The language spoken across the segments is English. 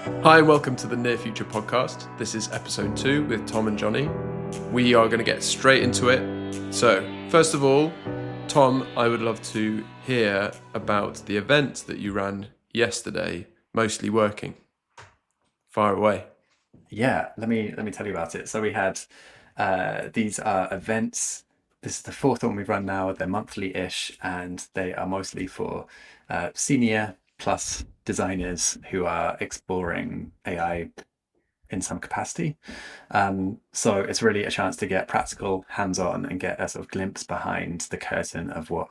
Hi, and welcome to the Near Future podcast. This is episode 2 with Tom and Jonny. We are going to get straight into it. So, first of all, Tom, I would love to hear about the event that you ran yesterday, mostly working. Fire away. Yeah, let me tell you about it. So we had these are events. This is the fourth one we've run now. They're monthly-ish, and they are mostly for senior plus designers who are exploring AI in some capacity. So it's really a chance to get practical, hands-on, and get a sort of glimpse behind the curtain of what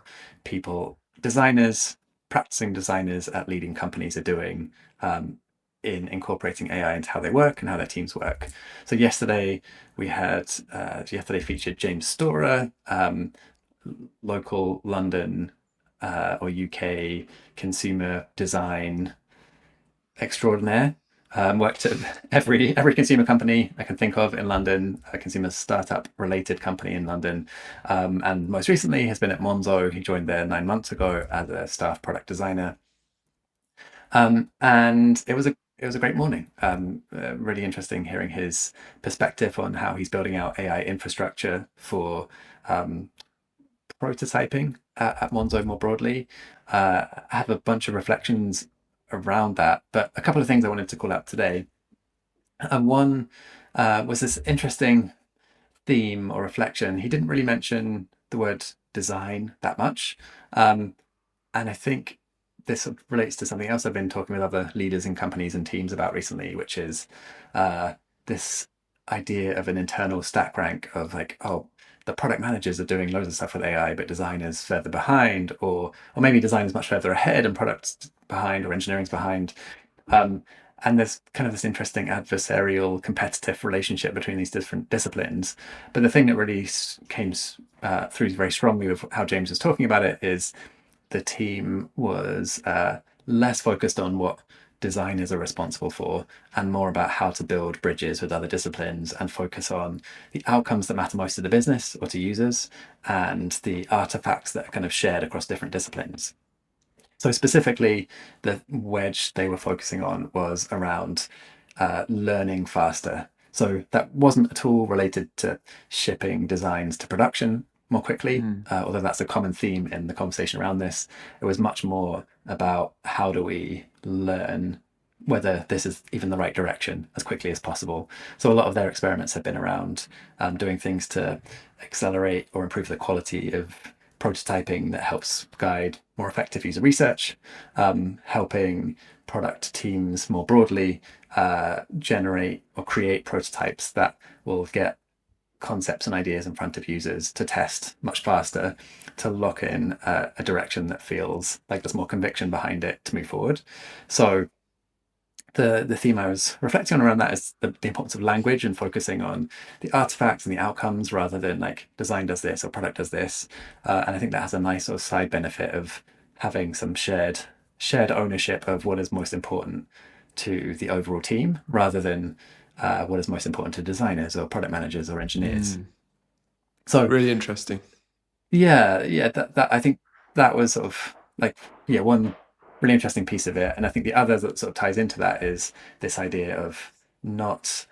practicing designers at leading companies are doing in incorporating AI into how they work and how their teams work. So yesterday featured James Storer, local London or UK consumer design extraordinaire. Worked at every consumer company I can think of in London, a consumer startup related company in London, and most recently has been at Monzo. He joined there 9 months ago as a staff product designer, and it was a great morning. Really interesting hearing his perspective on how he's building out AI infrastructure for prototyping at Monzo more broadly. I have a bunch of reflections around that, but a couple of things I wanted to call out today. And one was this interesting theme or reflection. He didn't really mention the word design that much. And I think this sort of relates to something else I've been talking with other leaders in companies and teams about recently, which is this idea of an internal stack rank of like, oh, the product managers are doing loads of stuff with AI, but designers further behind, or maybe designers much further ahead and products behind, or engineering's behind. And there's kind of this interesting adversarial, competitive relationship between these different disciplines. But the thing that really came through very strongly with how James was talking about it is the team was less focused on what designers are responsible for and more about how to build bridges with other disciplines and focus on the outcomes that matter most to the business or to users and the artifacts that are kind of shared across different disciplines. So specifically, the wedge they were focusing on was around learning faster. So that wasn't at all related to shipping designs to production more quickly, although that's a common theme in the conversation around this. It was much more about how do we learn whether this is even the right direction as quickly as possible. So a lot of their experiments have been around doing things to accelerate or improve the quality of prototyping that helps guide more effective user research, helping product teams more broadly generate or create prototypes that will get concepts and ideas in front of users to test much faster, to lock in a direction that feels like there's more conviction behind it to move forward. So the theme I was reflecting on around that is the importance of language and focusing on the artifacts and the outcomes rather than like design does this or product does this. And I think that has a nice sort of side benefit of having some shared ownership of what is most important to the overall team rather than what is most important to designers or product managers or engineers. So Really interesting. yeah, that I think that was sort of like one really interesting piece of it, and I think the other that sort of ties into that is this idea of not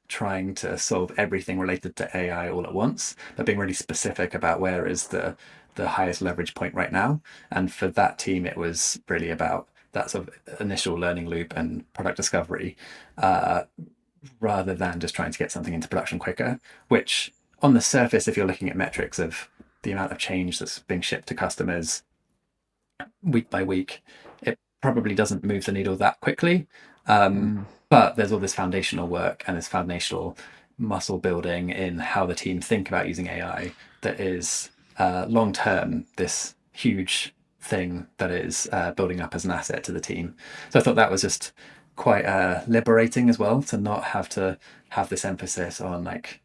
trying to solve everything related to AI all at once, but being really specific about where is the highest leverage point right now. And for that team, it was really about that sort of initial learning loop and product discovery, rather than just trying to get something into production quicker, which on the surface, if you're looking at metrics of the amount of change that's being shipped to customers week by week, it probably doesn't move the needle that quickly. But there's all this foundational work and this foundational muscle building in how the team think about using AI that is long term this huge thing that is building up as an asset to the team. So I thought that was just quite liberating as well to not have to have this emphasis on like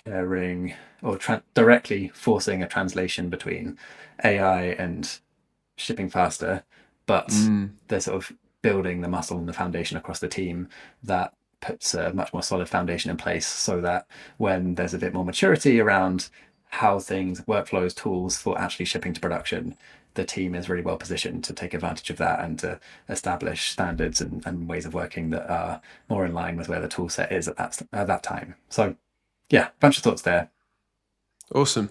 caring or directly forcing a translation between AI and shipping faster, but they're sort of building the muscle and the foundation across the team that puts a much more solid foundation in place so that when there's a bit more maturity around how things, workflows, tools for actually shipping to production, the team is really well positioned to take advantage of that and to establish standards and ways of working that are more in line with where the tool set is at that time. So yeah, a bunch of thoughts there. Awesome.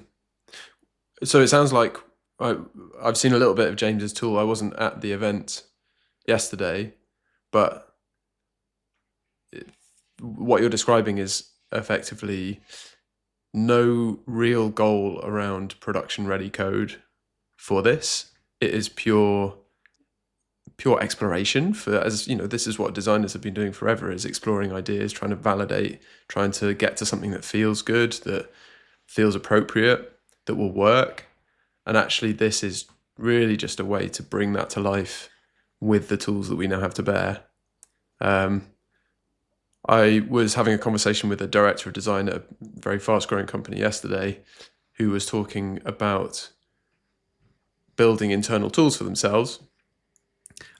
So it sounds like I've seen a little bit of James's tool. I wasn't at the event yesterday, but what you're describing is effectively no real goal around production ready code for this. It is pure exploration for, as you know, this is what designers have been doing forever, is exploring ideas, trying to validate, trying to get to something that feels good, that feels appropriate, that will work. And actually this is really just a way to bring that to life with the tools that we now have to bear. I was having a conversation with a director of design at a very fast-growing company yesterday who was talking about building internal tools for themselves.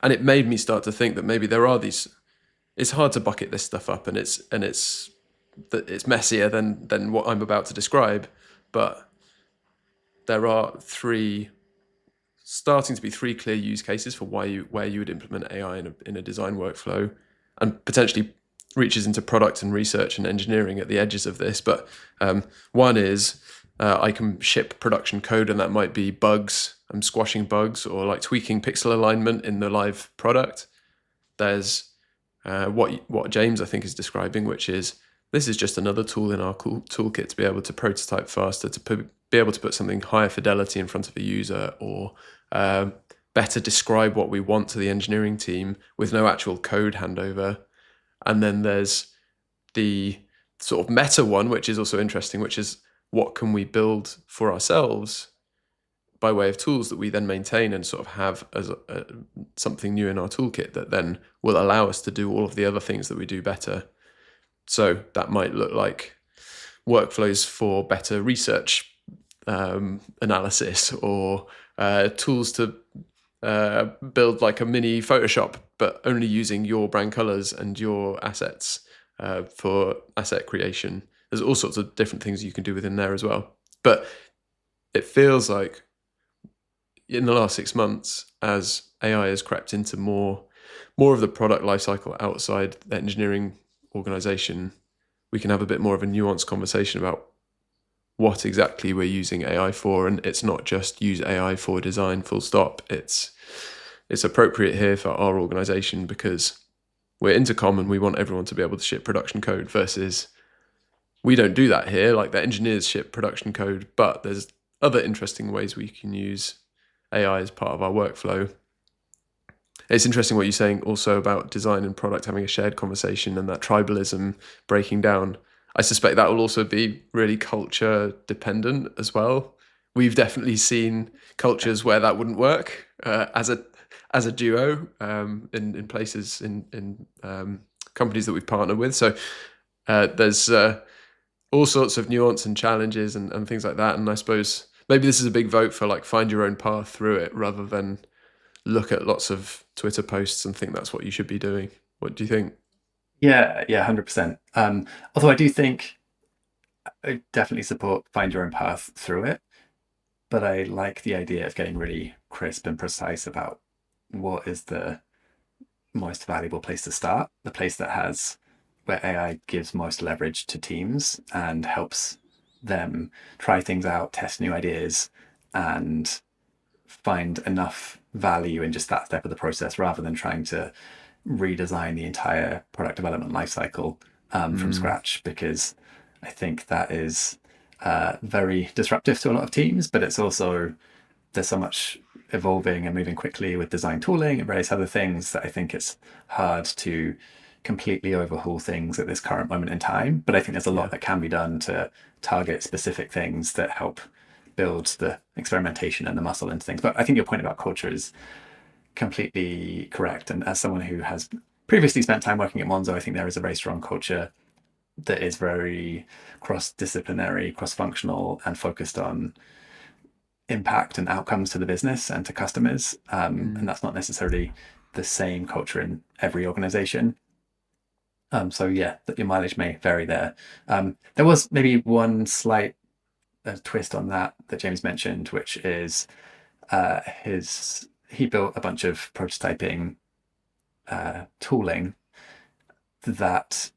And it made me start to think that maybe there are these, it's hard to bucket this stuff up, and it's messier than what I'm about to describe, but there are starting to be three clear use cases for where you would implement AI in a design workflow, and potentially reaches into product and research and engineering at the edges of this. But one is I can ship production code, and that might be bugs. I'm squashing bugs or like tweaking pixel alignment in the live product. There's what James I think is describing, which is this is just another tool in our toolkit to be able to prototype faster, to be able to put something higher fidelity in front of a user, or better describe what we want to the engineering team with no actual code handover. And then there's the sort of meta one, which is also interesting, which is what can we build for ourselves by way of tools that we then maintain and sort of have as something new in our toolkit that then will allow us to do all of the other things that we do better. So that might look like workflows for better research analysis, or tools to build like a mini Photoshop, but only using your brand colors and your assets for asset creation. There's all sorts of different things you can do within there as well. But it feels like in the last 6 months, as AI has crept into more of the product lifecycle outside the engineering organization, we can have a bit more of a nuanced conversation about what exactly we're using AI for. And it's not just use AI for design, full stop. It's appropriate here for our organization because we're Intercom and we want everyone to be able to ship production code, versus we don't do that here. Like, the engineers ship production code, but there's other interesting ways we can use AI as part of our workflow. It's interesting what you're saying also about design and product having a shared conversation and that tribalism breaking down. I suspect that will also be really culture dependent as well. We've definitely seen cultures where that wouldn't work as a duo in places in companies that we've partnered with. So there's all sorts of nuance and challenges and things like that. And I suppose maybe this is a big vote for like find your own path through it, rather than look at lots of Twitter posts and think that's what you should be doing. What do you think? Yeah, 100%. Although I do think I definitely support find your own path through it, but I like the idea of getting really crisp and precise about what is the most valuable place to start, the place that has where AI gives most leverage to teams and helps them try things out, test new ideas, and find enough value in just that step of the process, rather than trying to redesign the entire product development lifecycle from scratch, because I think that is very disruptive to a lot of teams, but it's also, there's so much evolving and moving quickly with design tooling and various other things that I think it's hard to completely overhaul things at this current moment in time. But I think there's a lot that can be done to target specific things that help build the experimentation and the muscle into things. But I think your point about culture is completely correct. And as someone who has previously spent time working at Monzo, I think there is a very strong culture that is very cross-disciplinary, cross-functional, and focused on impact and outcomes to the business and to customers. And that's not necessarily the same culture in every organization. So yeah, that your mileage may vary there. There was maybe one slight a twist on that James mentioned, which is he built a bunch of prototyping tooling that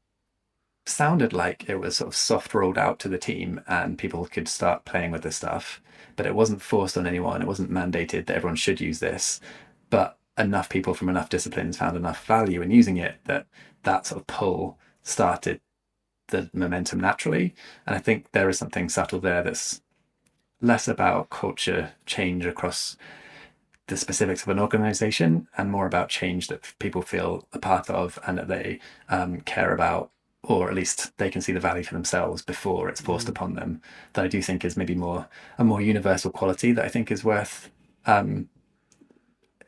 sounded like it was sort of soft rolled out to the team and people could start playing with this stuff, but it wasn't forced on anyone. It wasn't mandated that everyone should use this, but enough people from enough disciplines found enough value in using it that sort of pull started the momentum naturally. And I think there is something subtle there that's less about culture change across the specifics of an organization and more about change that people feel a part of and that they care about, or at least they can see the value for themselves before it's forced upon them, that I do think is maybe a more universal quality that I think is worth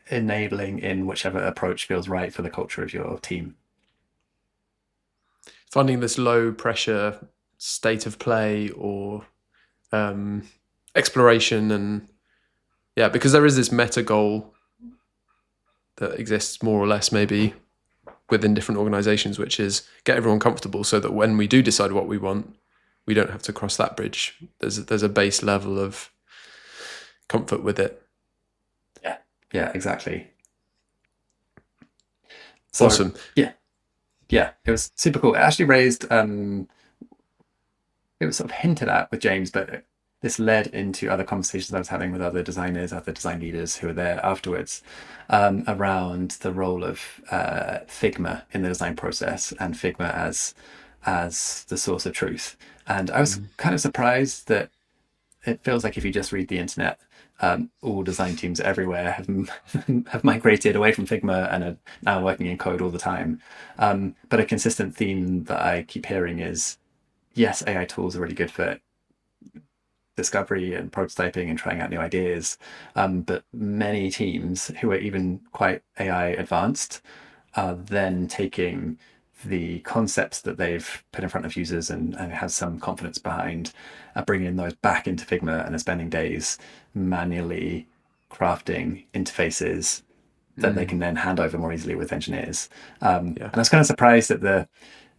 enabling in whichever approach feels right for the culture of your team. Finding this low pressure state of play or exploration, and because there is this meta goal that exists more or less maybe within different organizations, which is get everyone comfortable so that when we do decide what we want, we don't have to cross that bridge. There's a base level of comfort with it. Yeah, exactly. So, awesome. Yeah, it was super cool. It actually raised, it was sort of hinted at with James, but this led into other conversations I was having with other designers, other design leaders who were there afterwards, around the role of Figma in the design process and Figma as the source of truth. And I was kind of surprised that it feels like if you just read the internet, all design teams everywhere have migrated away from Figma and are now working in code all the time. But a consistent theme that I keep hearing is, yes, AI tools are really good for discovery and prototyping and trying out new ideas. But many teams who are even quite AI advanced are then taking the concepts that they've put in front of users and have some confidence behind, bringing those back into Figma and are spending days manually crafting interfaces that they can then hand over more easily with engineers. And I was kind of surprised that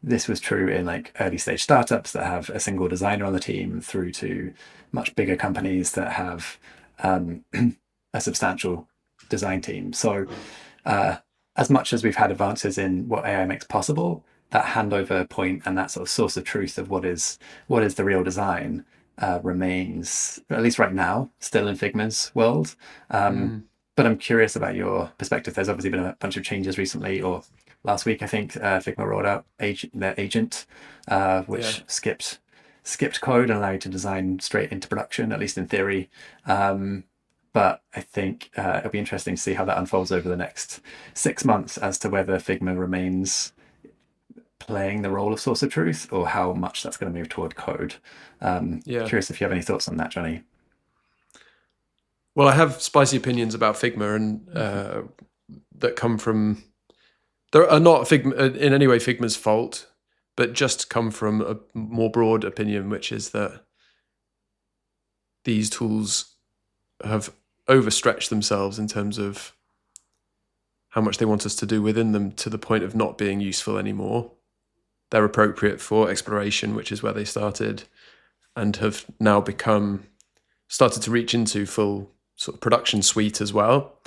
this was true in like early stage startups that have a single designer on the team through to much bigger companies that have a substantial design team. So as much as we've had advances in what AI makes possible, that handover point and that sort of source of truth of what is the real design remains, at least right now, still in Figma's world. But I'm curious about your perspective. There's obviously been a bunch of changes recently, or last week, I think, Figma rolled out their agent, which skipped code and allowed you to design straight into production, at least in theory. But I think it'll be interesting to see how that unfolds over the next 6 months as to whether Figma remains playing the role of source of truth or how much that's going to move toward code. Curious if you have any thoughts on that, Jonny. Well, I have spicy opinions about Figma, and that come from, there are not Figma in any way Figma's fault, but just come from a more broad opinion, which is that these tools have overstretched themselves in terms of how much they want us to do within them, to the point of not being useful anymore. They're appropriate for exploration, which is where they started, and have now started to reach into full sort of production suite as well.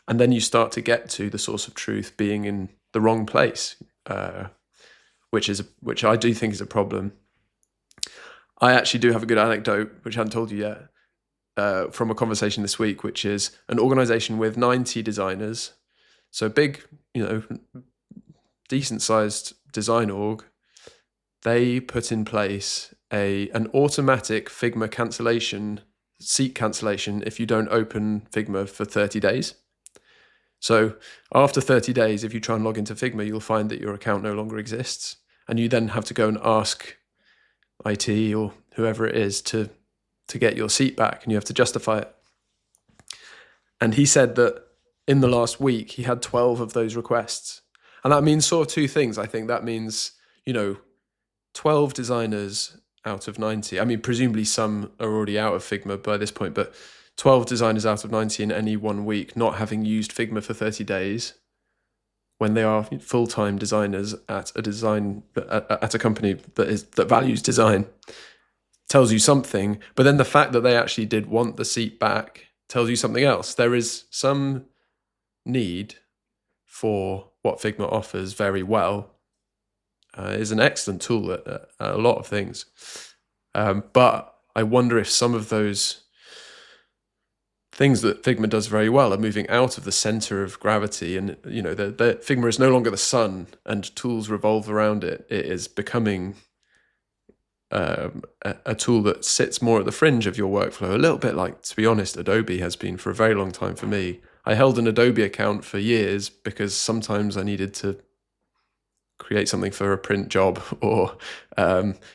And then you start to get to the source of truth being in the wrong place, which I do think is a problem. I actually do have a good anecdote, which I haven't told you yet, from a conversation this week, which is an organization with 90 designers. So big, decent sized design org. They put in place an automatic Figma seat cancellation if you don't open Figma for 30 days. So after 30 days, if you try and log into Figma, you'll find that your account no longer exists. And you then have to go and ask IT or whoever it is to get your seat back, and you have to justify it. And he said that in the last week, he had 12 of those requests. And that means sort of two things. I think that means, 12 designers out of 90. I mean, presumably some are already out of Figma by this point, but 12 designers out of 90 in any 1 week not having used Figma for 30 days when they are full-time designers at a company that values design. tells you something, but then the fact that they actually did want the seat back tells you something else. There is some need for what Figma offers very well. Is an excellent tool at a lot of things. But I wonder if some of those things that Figma does very well are moving out of the center of gravity, and the Figma is no longer the sun and tools revolve around it. It is becoming a tool that sits more at the fringe of your workflow, a little bit like, to be honest, Adobe has been for a very long time for me. I held an Adobe account for years because sometimes I needed to create something for a print job, or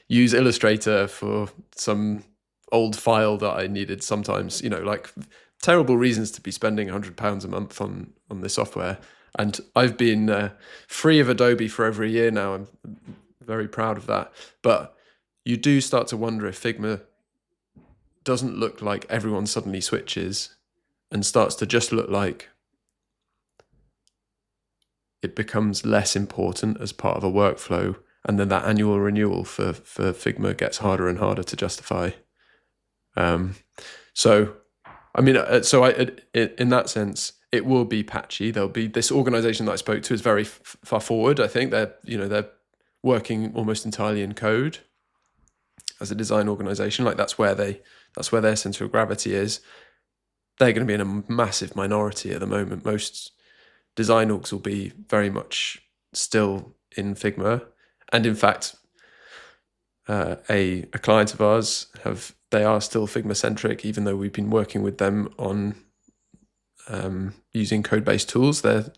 use Illustrator for some old file that I needed sometimes, like terrible reasons to be spending £100 a month on this software. And I've been free of Adobe for over a year now. I'm very proud of that. But you do start to wonder if Figma doesn't look like everyone suddenly switches and starts to just look like it becomes less important as part of a workflow, and then that annual renewal for Figma gets harder and harder to justify. In that sense, it will be patchy. There'll be this organization that I spoke to is very far forward. I think they're working almost entirely in code as a design organization. Like that's where their center of gravity is. They're going to be in a massive minority at the moment. Most design orgs will be very much still in Figma, and in fact, a client of ours they are still Figma centric, even though we've been working with them on using code-based tools. It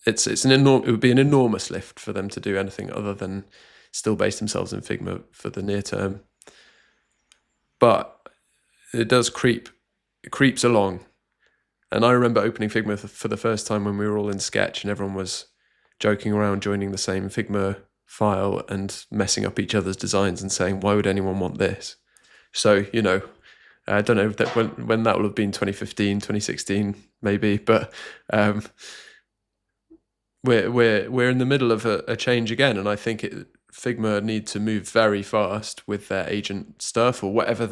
would be an enormous lift for them to do anything other than still base themselves in Figma for the near term. But it creeps along. And I remember opening Figma for the first time when we were all in Sketch and everyone was joking around, joining the same Figma file and messing up each other's designs and saying, why would anyone want this? So, I don't know when that will have been, 2015, 2016, maybe, but we're in the middle of a change again. And I think Figma need to move very fast with their agent stuff, or however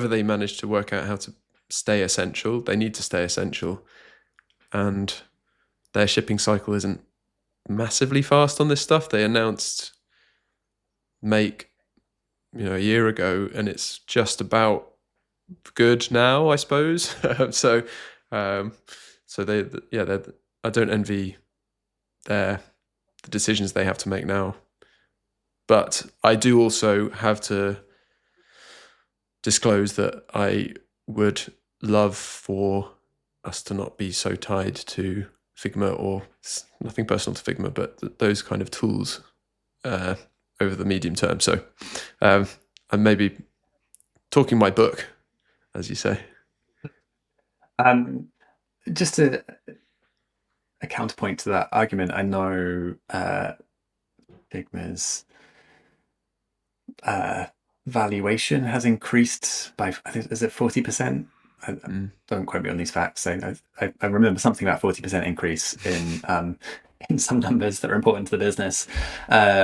they manage to work out how to stay essential. They need to stay essential, and their shipping cycle isn't massively fast on this stuff. They announced Make a year ago, and it's just about good now, I suppose. So they I don't envy the decisions they have to make now, but I do also have to disclose that I would love for us to not be so tied to Figma, or nothing personal to Figma, but those kind of tools over the medium term. So I'm maybe talking my book, as you say. Just a counterpoint to that argument, I know Figma's valuation has increased by, I think, is it 40%? Don't quote me on these facts. So I remember something about 40% increase in some numbers that are important to the business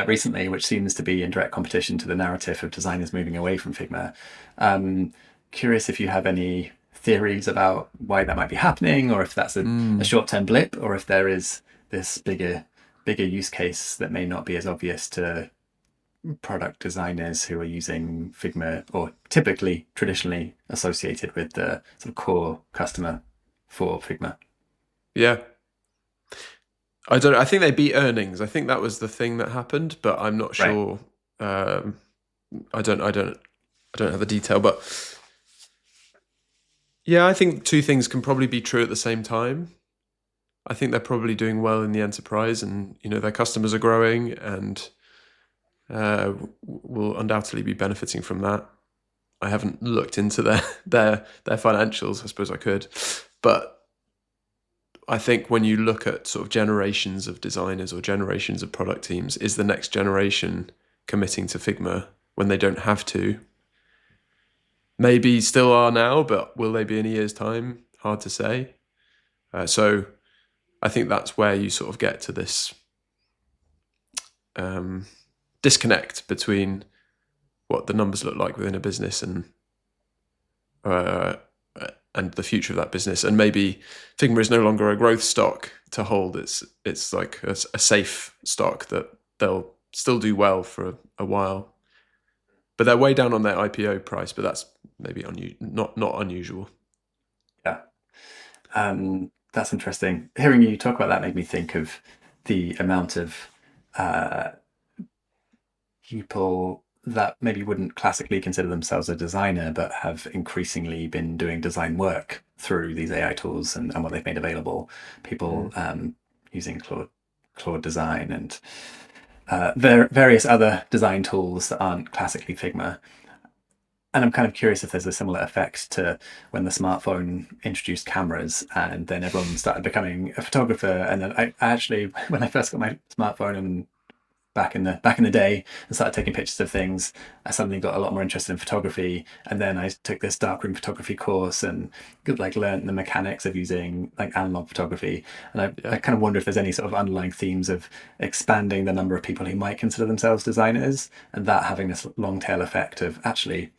recently, which seems to be in direct competition to the narrative of designers moving away from Figma. Curious if you have any theories about why that might be happening, or if that's a short-term blip, or if there is this bigger use case that may not be as obvious to product designers who are using Figma, or typically traditionally associated with the sort of core customer for Figma. Yeah. I think they beat earnings. I think that was the thing that happened, but I'm not sure. Right. I don't have the detail, but yeah, I think two things can probably be true at the same time. I think they're probably doing well in the enterprise, and their customers are growing, and will undoubtedly be benefiting from that. I haven't looked into their financials. I suppose I could, but I think when you look at sort of generations of designers or generations of product teams, is the next generation committing to Figma when they don't have to? Maybe still are now, but will they be in a year's time? Hard to say. So I think that's where you sort of get to this disconnect between what the numbers look like within a business uh, and the future of that business. And maybe Figma is no longer a growth stock to hold. It's like a safe stock that they'll still do well for a while. But they're way down on their IPO price, but that's maybe not unusual. Yeah. That's interesting. Hearing you talk about that made me think of the amount of people that maybe wouldn't classically consider themselves a designer, but have increasingly been doing design work through these AI tools and what they've made available. People using Claude Design and various other design tools that aren't classically Figma. And I'm kind of curious if there's a similar effect to when the smartphone introduced cameras and then everyone started becoming a photographer. And then I actually, when I first got my smartphone and back in the day and started taking pictures of things, I suddenly got a lot more interested in photography. And then I took this darkroom photography course and learned the mechanics of using like analog photography. And I kind of wonder if there's any sort of underlying themes of expanding the number of people who might consider themselves designers, and that having this long tail effect of actually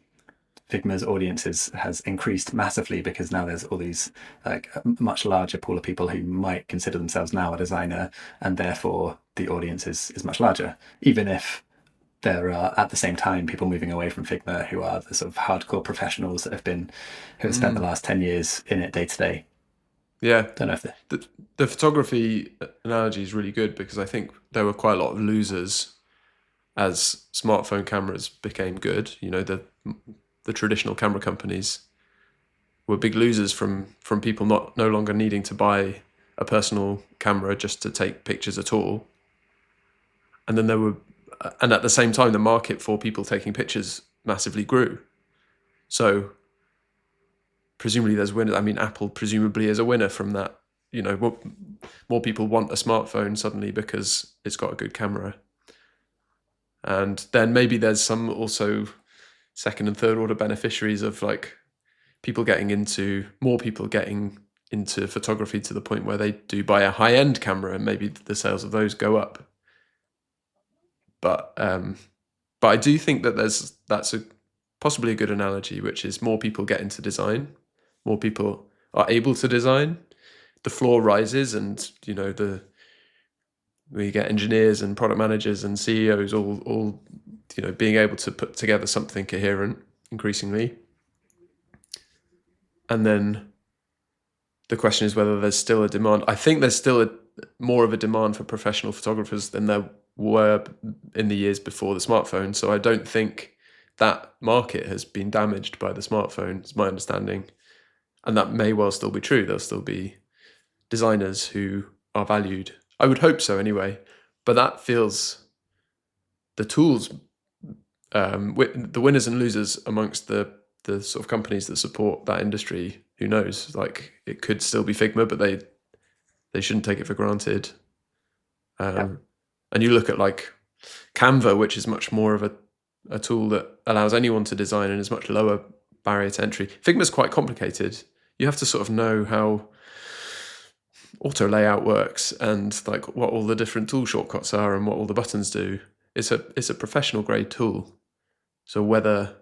Figma's audiences has increased massively because now there's all these like a much larger pool of people who might consider themselves now a designer, and therefore the audience is much larger, even if there are at the same time people moving away from Figma who are the sort of hardcore professionals that have spent the last 10 years in it day to day. Yeah. Don't know if the photography analogy is really good, because I think there were quite a lot of losers as smartphone cameras became good. You know, the traditional camera companies were big losers from people no longer needing to buy a personal camera just to take pictures at all. And then and at the same time, the market for people taking pictures massively grew. So presumably there's winners. I mean, Apple presumably is a winner from that. You know, more people want a smartphone suddenly because it's got a good camera. And then maybe there's some also second and third order beneficiaries of like more people getting into photography to the point where they do buy a high-end camera, and maybe the sales of those go up. But I do think that that's possibly a good analogy, which is more people get into design, more people are able to design, the floor rises, and you know we get engineers and product managers and CEOs all you know being able to put together something coherent increasingly. And then the question is whether there's still a demand. I think there's still more of a demand for professional photographers than there were in the years before the smartphone. So I don't think that market has been damaged by the smartphone, is my understanding. And that may well still be true. There'll still be designers who are valued. I would hope so anyway. But that feels the tools, the winners and losers amongst the sort of companies that support that industry, who knows? Like, it could still be Figma, but they shouldn't take it for granted. And you look at like Canva, which is much more of a tool that allows anyone to design and is much lower barrier to entry. Figma's quite complicated. You have to sort of know how auto layout works and like what all the different tool shortcuts are and what all the buttons do. It's a professional grade tool. So whether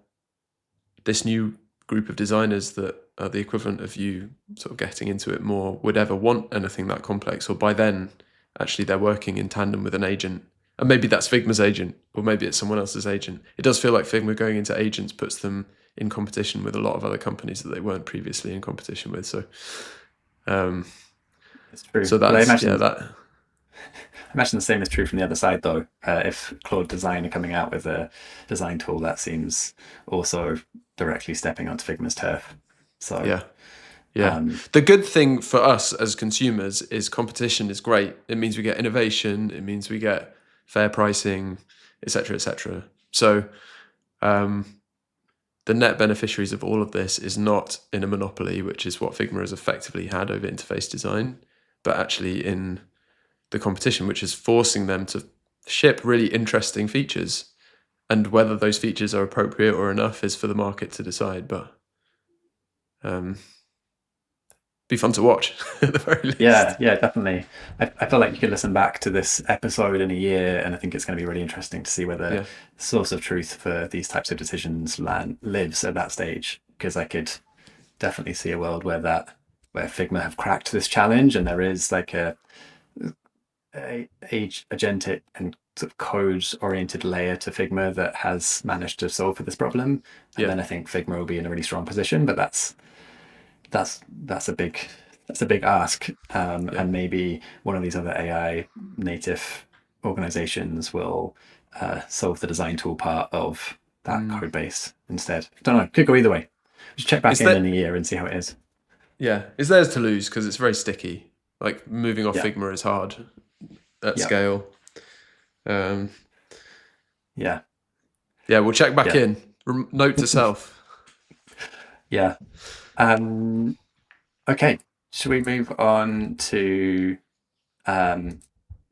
this new group of designers that are the equivalent of you sort of getting into it more would ever want anything that complex, or by then actually they're working in tandem with an agent, and maybe that's Figma's agent or maybe it's someone else's agent. It does feel like Figma going into agents puts them in competition with a lot of other companies that they weren't previously in competition with. So it's true. So that's I imagine the same is true from the other side, though. If Claude Design are coming out with a design tool, that seems also directly stepping onto Figma's turf. So yeah. The good thing for us as consumers is competition is great. It means we get innovation. It means we get fair pricing, etc., etc. So the net beneficiaries of all of this is not in a monopoly, which is what Figma has effectively had over interface design, but actually in the competition, which is forcing them to ship really interesting features. And whether those features are appropriate or enough is for the market to decide. But be fun to watch at the very least. Yeah, definitely. I feel like you could listen back to this episode in a year, and I think it's going to be really interesting to see whether Yeah. the source of truth for these types of decisions lives at that stage. Because I could definitely see a world where Figma have cracked this challenge, and there is like a agentic and sort of code-oriented layer to Figma that has managed to solve for this problem. And then I think Figma will be in a really strong position. But that's a big ask, and maybe one of these other AI native organizations will solve the design tool part of that code base instead. Don't know, could go either way. Just check back in a year and see how it is. Yeah, it's theirs to lose because it's very sticky. Like moving off Figma is hard at scale. Yeah, we'll check back in. Note to self. Yeah. Okay, should we move on to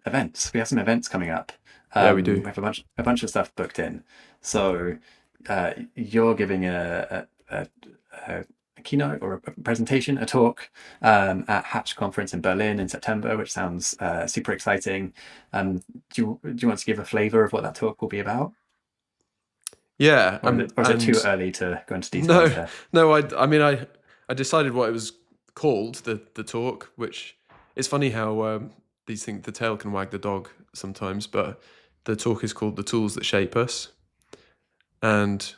events? We have some events coming up. We do. We have a bunch of stuff booked in. So you're giving a keynote or a presentation, a talk at Hatch Conference in Berlin in September, which sounds super exciting. Do you want to give a flavour of what that talk will be about? Yeah. Or is it too early to go into details? No. I decided what it was called, the talk, which it's funny how these things, the tail can wag the dog sometimes, but the talk is called The Tools That Shape Us. And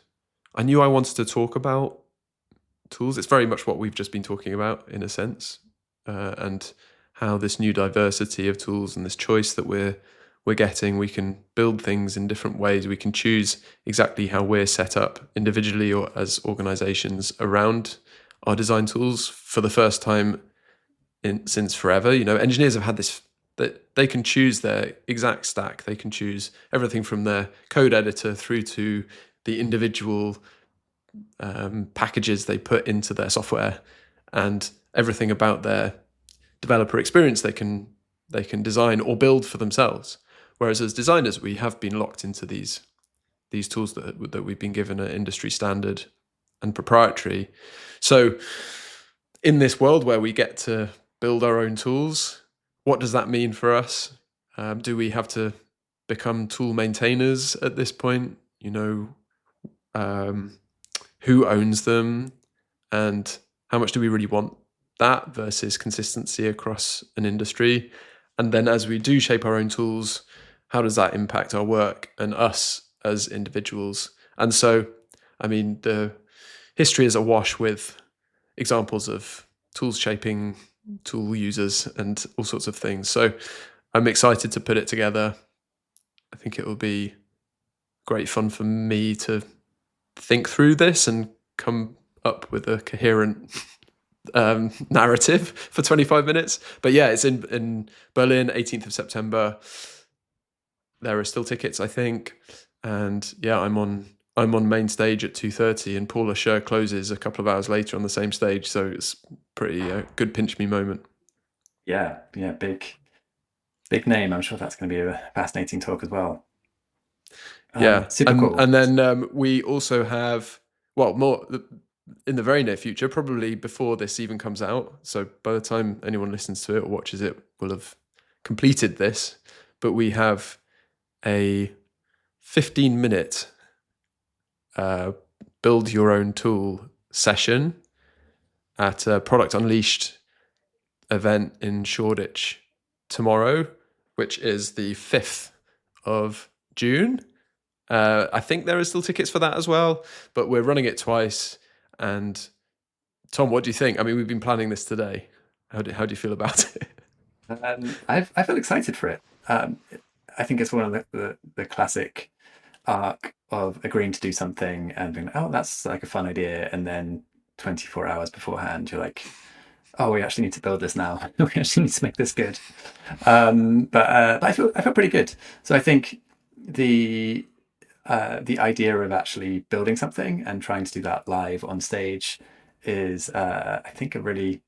I knew I wanted to talk about tools. It's very much what we've just been talking about in a sense, and how this new diversity of tools and this choice that we're getting, we can build things in different ways. We can choose exactly how we're set up individually or as organizations around our design tools for the first time since forever. You know, engineers have had this, that they can choose their exact stack. They can choose everything from their code editor through to the individual packages they put into their software, and everything about their developer experience they can design or build for themselves. Whereas as designers, we have been locked into these tools that we've been given an industry standard and proprietary. So in this world where we get to build our own tools, what does that mean for us? Do we have to become tool maintainers at this point? You know, who owns them, and how much do we really want that versus consistency across an industry? And then as we do shape our own tools, how does that impact our work and us as individuals? And so, I mean, the history is awash with examples of tools shaping tool users and all sorts of things. So I'm excited to put it together. I think it will be great fun for me to think through this and come up with a coherent narrative for 25 minutes. But yeah, it's in Berlin, 18th of September. There are still tickets, I think. And yeah, I'm on main stage at 2:30, and Paula Scher closes a couple of hours later on the same stage. So it's pretty good pinch me moment. Yeah, big name. I'm sure that's going to be a fascinating talk as well. Super cool. And then we also have, well, more in the very near future, probably before this even comes out. So by the time anyone listens to it or watches it, we'll have completed this. But we have a 15-minute build your own tool session at a Product Unleashed event in Shoreditch tomorrow, which is the 5th of June. I think there are still tickets for that as well, but we're running it twice. And Tom, what do you think? I mean, we've been planning this today. How do you feel about it? I feel excited for it. I think it's one of the classic arc of agreeing to do something and being like, oh, that's like a fun idea, and then 24 hours beforehand you're like, oh, we actually need to build this now. We actually need to make this good. But I feel pretty good. So I think the idea of actually building something and trying to do that live on stage is, I think, a really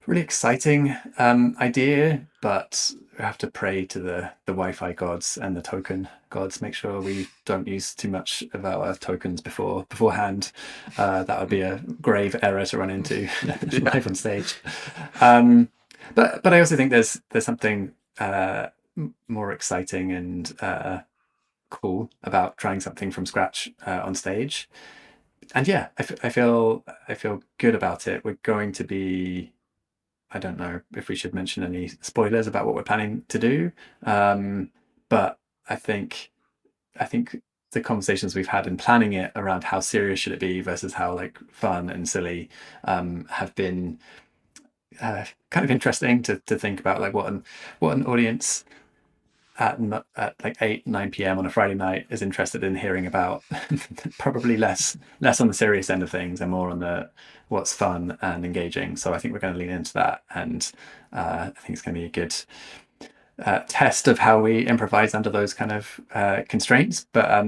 exciting idea, but have to pray to the Wi-Fi gods and the token gods. Make sure we don't use too much of our tokens beforehand. That would be a grave error to run into Yeah. live on stage. But I also think there's something more exciting and cool about trying something from scratch on stage. And yeah, I feel good about it. We're going to be, I don't know if we should mention any spoilers about what we're planning to do, but I think the conversations we've had in planning it around how serious should it be versus how like fun and silly have been kind of interesting to think about, like what an audience at like 8-9 p.m. on a Friday night is interested in hearing about. Probably less on the serious end of things and more on the what's fun and engaging. So I think we're going to lean into that, and I think it's going to be a good test of how we improvise under those kind of constraints. But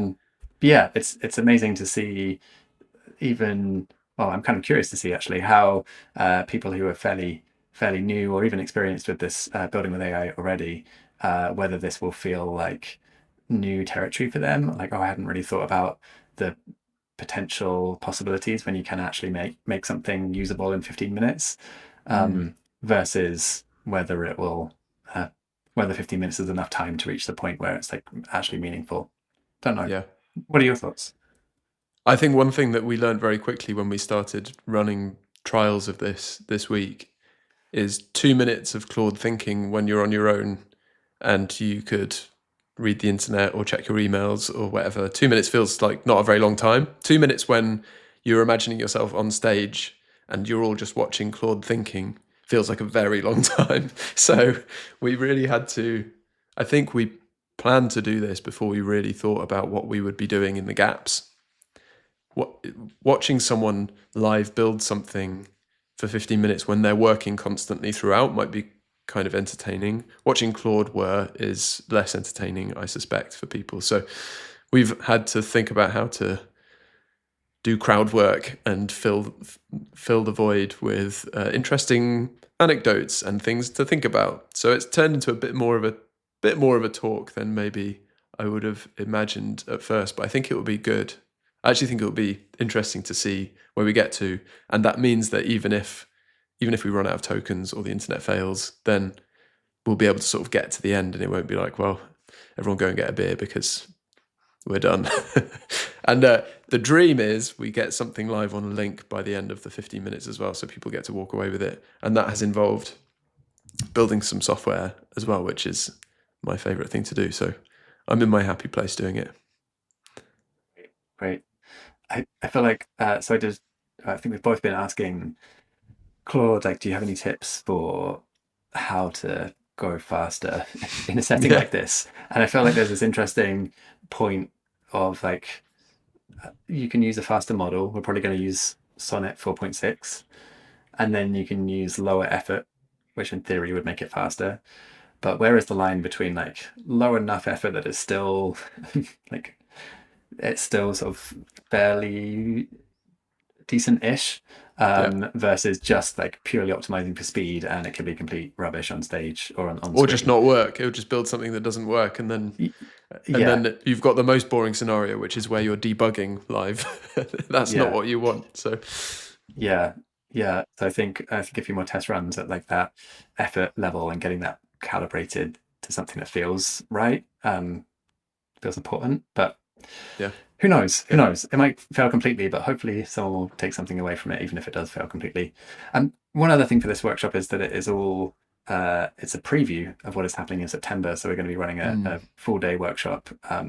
yeah, it's amazing to see. Even well, I'm kind of curious to see actually how people who are fairly new or even experienced with this building with AI already, whether this will feel like new territory for them. Like, oh, I hadn't really thought about the potential possibilities when you can actually make something usable in 15 minutes, versus whether it will whether 15 minutes is enough time to reach the point where it's like actually meaningful. Don't know. Yeah. What are your thoughts? I think one thing that we learned very quickly when we started running trials of this week is 2 minutes of Claude thinking when you're on your own and you could read the internet or check your emails or whatever. 2 minutes feels like not a very long time. 2 minutes when you're imagining yourself on stage and you're all just watching Claude thinking feels like a very long time. So we really had to, I think we planned to do this before we really thought about what we would be doing in the gaps. Watching someone live build something for 15 minutes when they're working constantly throughout might be kind of entertaining. Watching Claude is less entertaining, I suspect, for people. So we've had to think about how to do crowd work and fill the void with interesting anecdotes and things to think about. So it's turned into a bit more of a talk than maybe I would have imagined at first, but I think it will be good. I actually think it will be interesting to see where we get to, and that means that even if we run out of tokens or the internet fails, then we'll be able to sort of get to the end, and it won't be like, well, everyone go and get a beer because we're done. And the dream is we get something live on a link by the end of the 15 minutes as well, so people get to walk away with it, and that has involved building some software as well, which is my favorite thing to do. So I'm in my happy place doing it. Great. I feel like I think we've both been asking Claude, like, do you have any tips for how to go faster in a setting like this? And I feel like there's this interesting point of like, you can use a faster model. We're probably going to use Sonnet 4.6, and then you can use lower effort, which in theory would make it faster. But where is the line between like low enough effort that is still like, it's still sort of fairly decent-ish, versus just like purely optimizing for speed, and it can be complete rubbish on stage or on or screen. just not work. It'll just build something that doesn't work, and then then you've got the most boring scenario, which is where you're debugging live. That's not what you want. So yeah. So I think a few more test runs at like that effort level and getting that calibrated to something that feels right, feels important. But yeah, who knows? It might fail completely, but hopefully someone will take something away from it, even if it does fail completely. And one other thing for this workshop is that it is all it's a preview of what is happening in September. So we're going to be running a full day workshop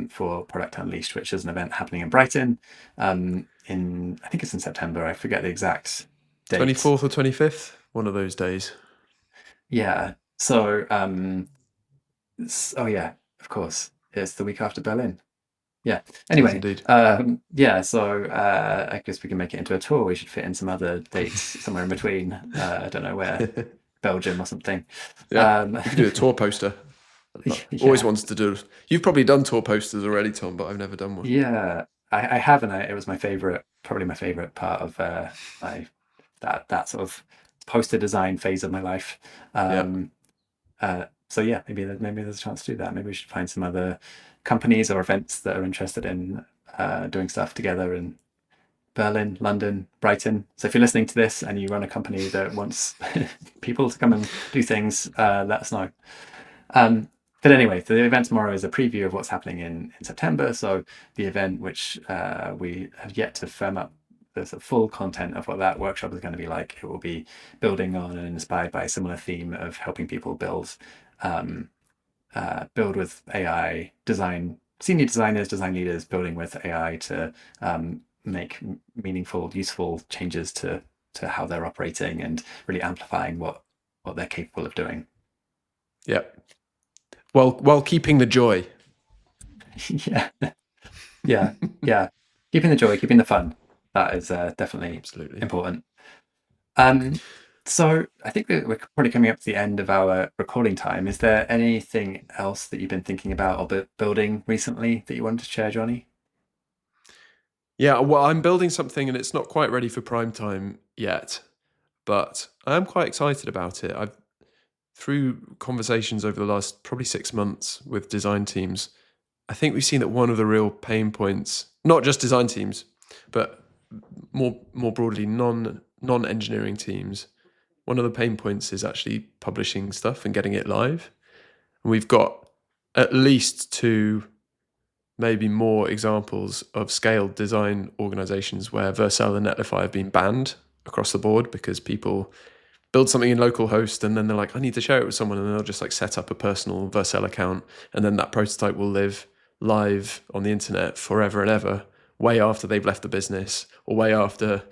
for Product Unleashed, which is an event happening in Brighton. I think it's in September. I forget the exact date. 24th or 25th, one of those days. Yeah. So oh yeah, of course, it's the week after Berlin. Yeah. Anyway, so I guess we can make it into a tour. We should fit in some other dates somewhere in between. I don't know where, Belgium or something. Yeah, you could do a tour poster. Always wanted to do. You've probably done tour posters already, Tom, but I've never done one. Yeah, I have, and it was probably my favorite part of that sort of poster design phase of my life. So yeah, maybe there's a chance to do that. Maybe we should find some other companies or events that are interested in doing stuff together in Berlin, London, Brighton. So if you're listening to this and you run a company that wants people to come and do things, let us know. But anyway, so the event tomorrow is a preview of what's happening in September. So the event, which we have yet to firm up the sort of full content of what that workshop is going to be like. It will be building on and inspired by a similar theme of helping people build with AI, senior designers, design leaders, building with AI to make meaningful, useful changes to how they're operating and really amplifying what they're capable of doing. Yeah. Well, while keeping the joy. yeah. Keeping the joy, keeping the fun. That is definitely Absolutely important. So I think we're probably coming up to the end of our recording time. Is there anything else that you've been thinking about or building recently that you wanted to share, Jonny? Yeah, well, I'm building something and it's not quite ready for prime time yet, but I am quite excited about it. Through conversations over the last probably 6 months with design teams, I think we've seen that one of the real pain points, not just design teams, but more broadly non-engineering teams, one of the pain points is actually publishing stuff and getting it live. And we've got at least 2, maybe more examples of scaled design organizations where Vercel and Netlify have been banned across the board because people build something in localhost and then they're like, I need to share it with someone, and they'll just like set up a personal Vercel account, and then that prototype will live live on the internet forever and ever, way after they've left the business or way after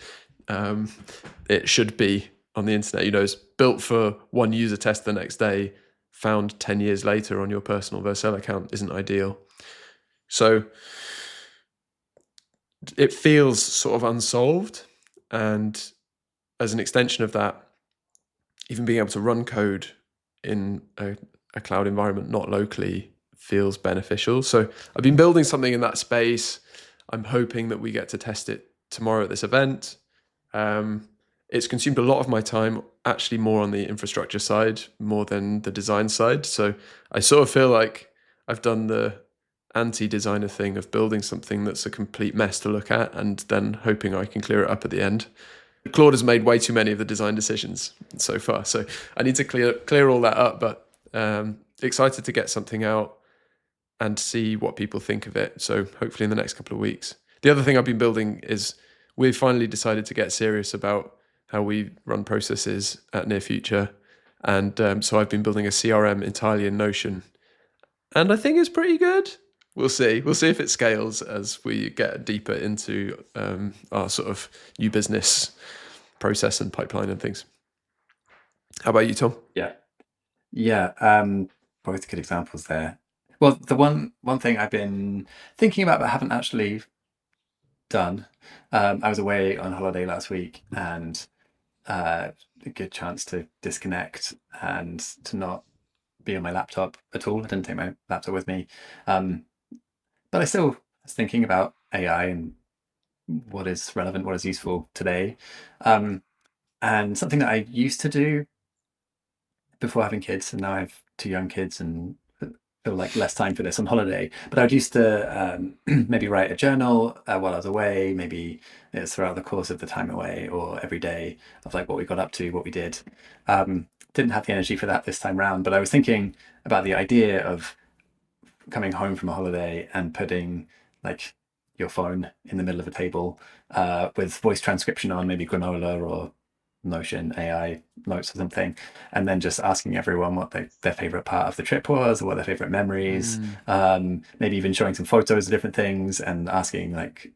it should be on the internet. It's built for one user test the next day, found 10 years later on your personal Vercel account isn't ideal. So it feels sort of unsolved. And as an extension of that, even being able to run code in a cloud environment, not locally, feels beneficial. So I've been building something in that space. I'm hoping that we get to test it tomorrow at this event. It's consumed a lot of my time, actually more on the infrastructure side, more than the design side. So I sort of feel like I've done the anti-designer thing of building something that's a complete mess to look at and then hoping I can clear it up at the end. Claude has made way too many of the design decisions so far, so I need to clear all that up, but excited to get something out and see what people think of it. So hopefully in the next couple of weeks. The other thing I've been building is we've finally decided to get serious about how we run processes at Near Future. And so I've been building a CRM entirely in Notion. And I think it's pretty good. We'll see. We'll see if it scales as we get deeper into our sort of new business process and pipeline and things. How about you, Tom? Yeah. Both good examples there. Well, the one thing I've been thinking about but haven't actually done. I was away on holiday last week and a good chance to disconnect and to not be on my laptop at all. I didn't take my laptop with me. But I still was thinking about AI and what is relevant, what is useful today. And something that I used to do before having kids, and now I have 2 young kids and feel like less time for this on holiday. But I used to maybe write a journal while I was away. Maybe it's throughout the course of the time away or every day of like what we got up to, what we did. Didn't have the energy for that this time round, but I was thinking about the idea of coming home from a holiday and putting like your phone in the middle of a table with voice transcription on, maybe Granola or Notion AI notes or something, and then just asking everyone what their favorite part of the trip was or what their favorite memories, maybe even showing some photos of different things and asking like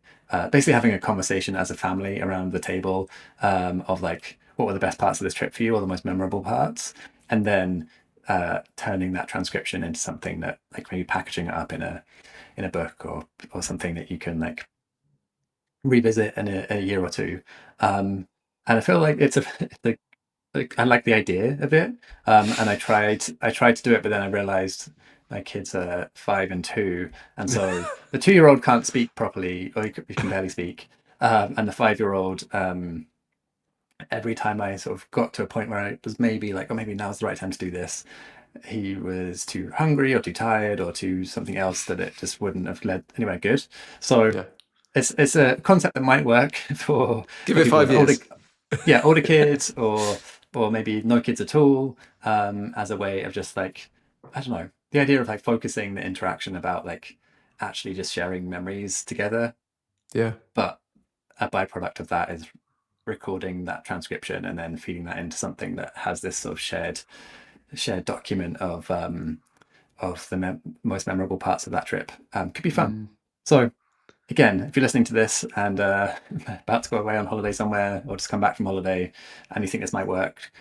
basically having a conversation as a family around the table of like what were the best parts of this trip for you or the most memorable parts, and then turning that transcription into something that like maybe packaging it up in a book or something that you can like revisit in a year or two. And I feel like I like the idea of it. And I tried to do it, but then I realized my kids are 5 and 2, and so the 2-year-old can't speak properly, or he can barely speak, and the 5-year-old. Every time I sort of got to a point where I was maybe like, oh, maybe now's the right time to do this, he was too hungry or too tired or to something else that it just wouldn't have led anywhere good. So Yeah. it's a concept that might work for Give it people 5 with older, years. older kids or maybe no kids at all, as a way of just like, I don't know, the idea of like focusing the interaction about like actually just sharing memories together. Yeah. But a byproduct of that is recording that transcription and then feeding that into something that has this sort of shared document of the most memorable parts of that trip. Could be fun. So again, if you're listening to this and about to go away on holiday somewhere or just come back from holiday and you think this might work,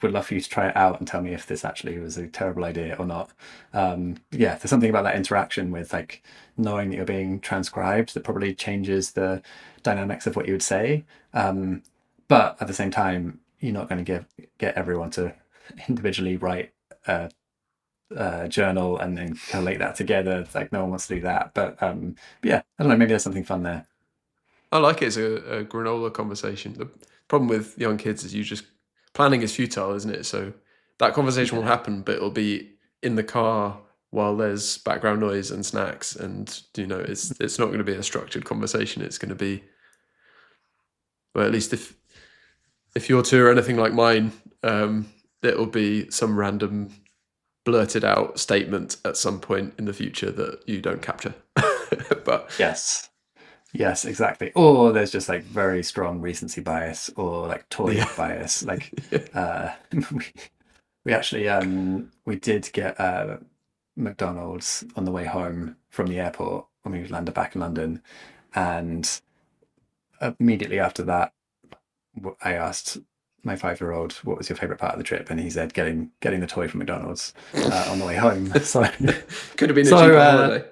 would love for you to try it out and tell me if this actually was a terrible idea or not. Yeah, there's something about that interaction with like knowing that you're being transcribed that probably changes the dynamics of what you would say. But at the same time, you're not going to get everyone to individually write a journal and then collate that together. It's like no one wants to do that. But yeah, I don't know, maybe there's something fun there. I like it as a granola conversation. The problem with young kids is planning is futile, isn't it? So that conversation will happen, but it'll be in the car while there's background noise and snacks, and it's not going to be a structured conversation. It's going to be, well, at least if your two are anything like mine, it'll be some random blurted out statement at some point in the future that you don't capture. But Yes, exactly. Or there's just like very strong recency bias or like toy bias. Like we actually we did get McDonald's on the way home from the airport when we landed back in London, and immediately after that, I asked my 5-year-old what was your favorite part of the trip, and he said getting the toy from McDonald's on the way home. So could have been a cheaper holiday.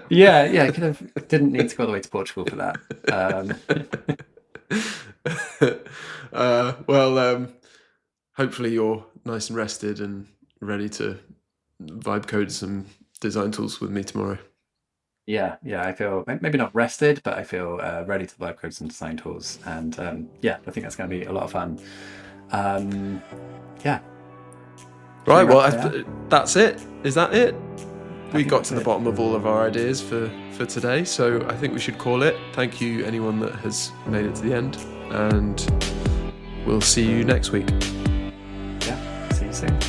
Yeah, could have didn't need to go all the way to Portugal for that. Hopefully you're nice and rested and ready to vibe code some design tools with me tomorrow. Yeah, I feel maybe not rested, but I feel ready to vibe code some design tools, and yeah, I think that's going to be a lot of fun. Yeah. Right. Well, that's it. Is that it? We got to the bottom of all of our ideas for today, so I think we should call it. Thank you, anyone that has made it to the end, and we'll see you next week. Yeah, see you soon.